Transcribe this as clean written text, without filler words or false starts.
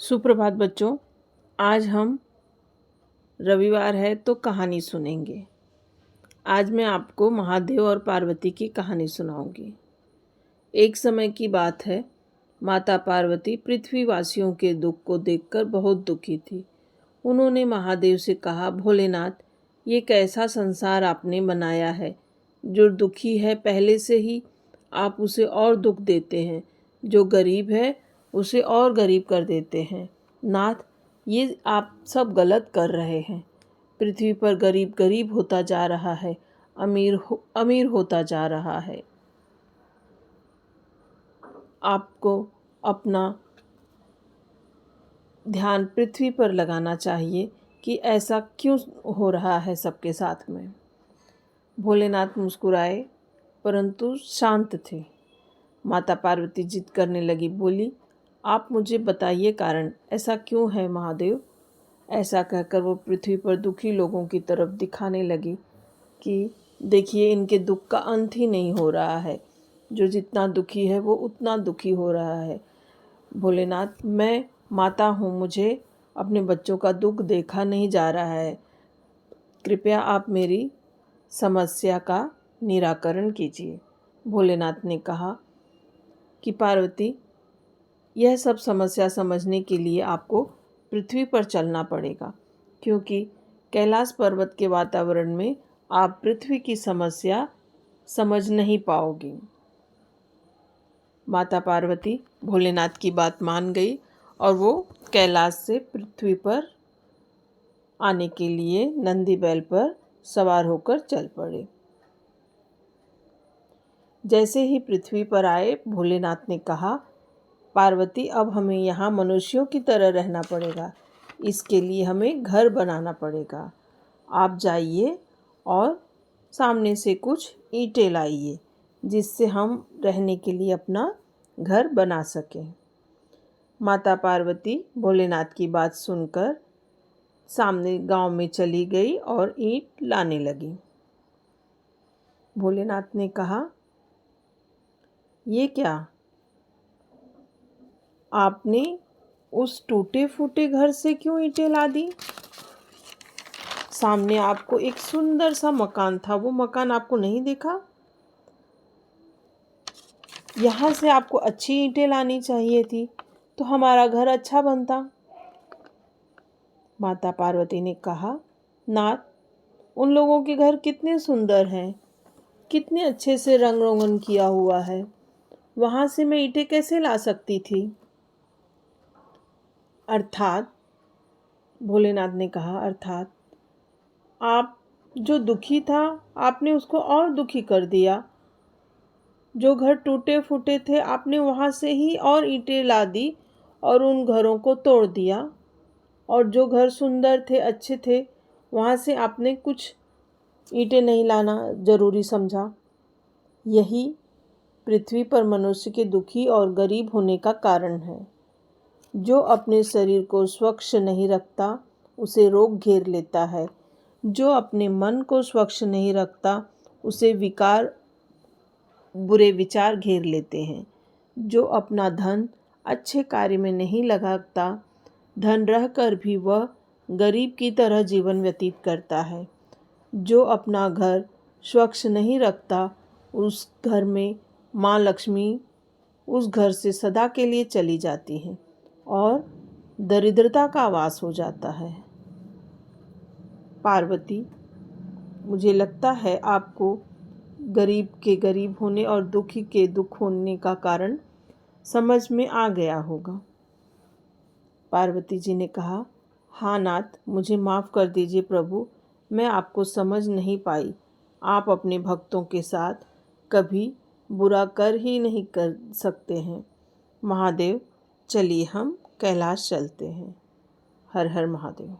सुप्रभात बच्चों। आज हम रविवार है तो कहानी सुनेंगे। आज मैं आपको महादेव और पार्वती की कहानी सुनाऊंगी। एक समय की बात है, माता पार्वती पृथ्वीवासियों के दुख को देखकर बहुत दुखी थी। उन्होंने महादेव से कहा, भोलेनाथ, ये कैसा संसार आपने बनाया है। जो दुखी है पहले से ही आप उसे और दुख देते हैं, जो गरीब है उसे और गरीब कर देते हैं। नाथ, ये आप सब गलत कर रहे हैं। पृथ्वी पर गरीब गरीब होता जा रहा है, अमीर होता जा रहा है। आपको अपना ध्यान पृथ्वी पर लगाना चाहिए कि ऐसा क्यों हो रहा है सबके साथ में। भोलेनाथ मुस्कुराए परंतु शांत थे। माता पार्वती जिद करने लगी, बोली, आप मुझे बताइए कारण, ऐसा क्यों है महादेव। ऐसा कहकर वो पृथ्वी पर दुखी लोगों की तरफ दिखाने लगी कि देखिए, इनके दुख का अंत ही नहीं हो रहा है। जो जितना दुखी है वो उतना दुखी हो रहा है। भोलेनाथ, मैं माता हूँ, मुझे अपने बच्चों का दुख देखा नहीं जा रहा है। कृपया आप मेरी समस्या का निराकरण कीजिए। भोलेनाथ ने कहा कि पार्वती, यह सब समस्या समझने के लिए आपको पृथ्वी पर चलना पड़ेगा, क्योंकि कैलाश पर्वत के वातावरण में आप पृथ्वी की समस्या समझ नहीं पाओगी। माता पार्वती भोलेनाथ की बात मान गई और वो कैलाश से पृथ्वी पर आने के लिए नंदी बैल पर सवार होकर चल पड़े। जैसे ही पृथ्वी पर आए, भोलेनाथ ने कहा, पार्वती, अब हमें यहाँ मनुष्यों की तरह रहना पड़ेगा। इसके लिए हमें घर बनाना पड़ेगा। आप जाइए और सामने से कुछ ईंटें लाइए, जिससे हम रहने के लिए अपना घर बना सकें। माता पार्वती भोलेनाथ की बात सुनकर सामने गांव में चली गई और ईंट लाने लगी। भोलेनाथ ने कहा, ये क्या, आपने उस टूटे फूटे घर से क्यों ईंटें ला दी। सामने आपको एक सुंदर सा मकान था, वो मकान आपको नहीं दिखा। यहाँ से आपको अच्छी ईंटें लानी चाहिए थी, तो हमारा घर अच्छा बनता। माता पार्वती ने कहा, नाथ, उन लोगों के घर कितने सुंदर हैं, कितने अच्छे से रंग रोगन किया हुआ है, वहाँ से मैं ईंटें कैसे ला सकती थी। अर्थात, भोलेनाथ ने कहा, अर्थात आप जो दुखी था, आपने उसको और दुखी कर दिया। जो घर टूटे फूटे थे, आपने वहाँ से ही और ईंटें ला दी और उन घरों को तोड़ दिया। और जो घर सुंदर थे, अच्छे थे, वहाँ से आपने कुछ ईंटें नहीं लाना जरूरी समझा। यही पृथ्वी पर मनुष्य के दुखी और गरीब होने का कारण है। जो अपने शरीर को स्वच्छ नहीं रखता, उसे रोग घेर लेता है। जो अपने मन को स्वच्छ नहीं रखता, उसे विकार, बुरे विचार घेर लेते हैं। जो अपना धन अच्छे कार्य में नहीं लगाता, धन रहकर भी वह गरीब की तरह जीवन व्यतीत करता है। जो अपना घर स्वच्छ नहीं रखता, उस घर में माँ लक्ष्मी उस घर से सदा के लिए चली जाती हैं और दरिद्रता का वास हो जाता है। पार्वती, मुझे लगता है आपको गरीब के गरीब होने और दुखी के दुख होने का कारण समझ में आ गया होगा। पार्वती जी ने कहा, हाँ नाथ, मुझे माफ़ कर दीजिए प्रभु, मैं आपको समझ नहीं पाई। आप अपने भक्तों के साथ कभी बुरा कर ही नहीं कर सकते हैं। महादेव, चलिए हम कैलाश चलते हैं। हर हर महादेव।